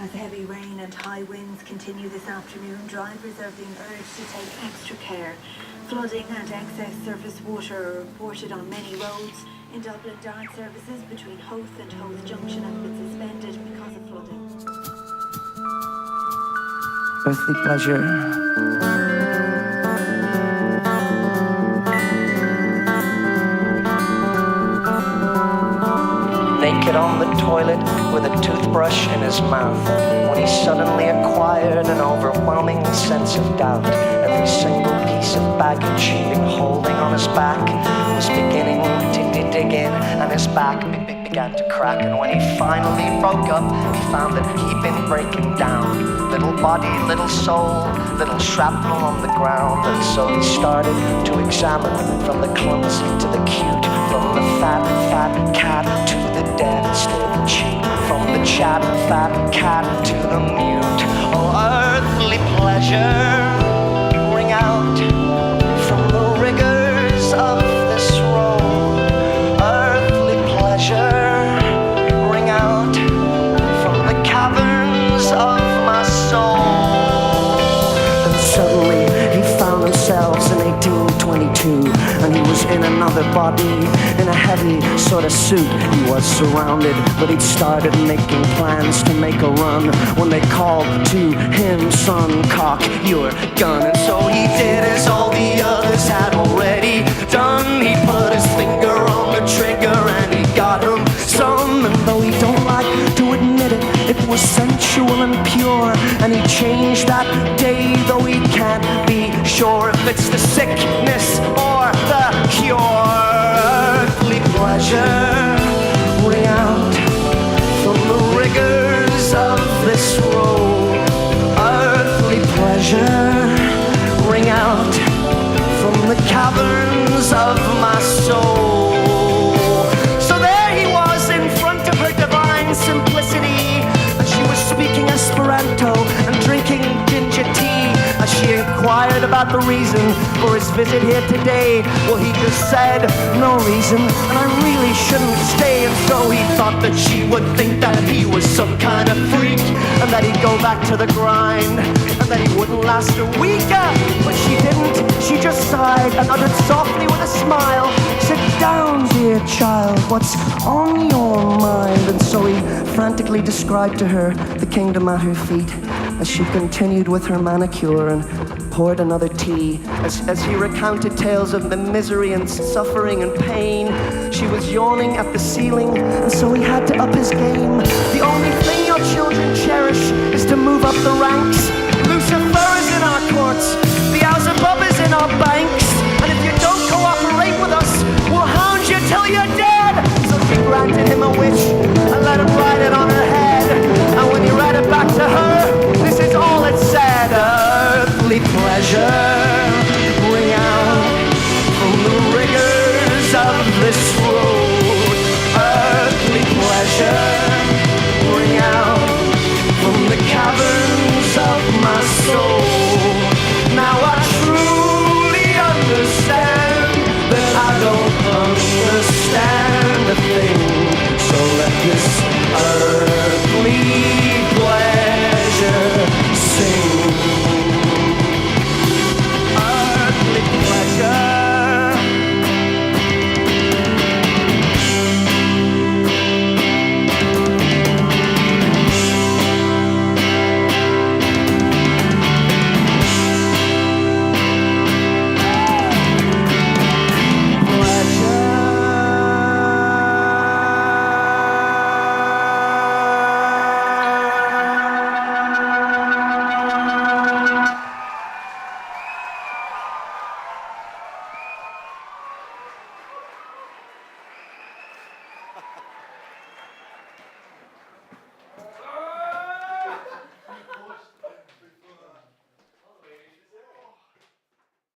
As heavy rain and high winds continue this afternoon, drivers are being urged to take extra care. Flooding and excess surface water are reported on many roads. In Dublin, dart services between Howth and Howth Junction have been suspended because of flooding. Earthly pleasure. Naked on the toilet with a toothbrush in his mouth, when he suddenly acquired an overwhelming sense of doubt. Every single piece of baggage he'd been holding on his back was beginning to dig in, and his back began to crack. And when he finally broke up, he found that he'd been breaking down. Little body, little soul, little shrapnel on the ground. And so he started to examine, from the clumsy to the cute, from the fat cat to the dead still cheap, from the chat fat cat to the mute. Oh, earthly pleasure, ring out from the rigors of this road. Earthly pleasure, ring out from the caverns of my soul. Then suddenly he found himself in 1822, and he was in another body, in a heavy sort of suit. He was surrounded, but he'd started making plans to make a run when they called to him, son, cock your gun. And so he did as all the others had already done. He put his finger on the trigger and he got him some. And though he don't like to admit it, it was sensual and pure. And he changed that day, though he can't be sure if it's the sickness or the cure. Earthly pleasure, ring out from the rigors of this road. Earthly pleasure, ring out from the caverns of my soul. So there he was in front of her divine simplicity, and she was speaking Esperanto and drinking ginger tea. As she inquired about the reason for his visit here today, well, he just said, no reason, and I really shouldn't stay. And so he thought that she would think that he was some kind of freak, and that he'd go back to the grind, and that he wouldn't last a week. But she didn't. She just sighed and uttered softly with a smile, sit down, dear child, what's on your mind? And so he frantically described to her the kingdom at her feet, as she continued with her manicure and poured another tea. As he recounted tales of the misery and suffering and pain, she was yawning at the ceiling, and so he had to up his game. The only thing your children cherish is to move up the ranks. Lucifer is in our courts, Beelzebub is in our banks, and if you don't cooperate with us, we'll hound you till you're dead. So she granted him a wish,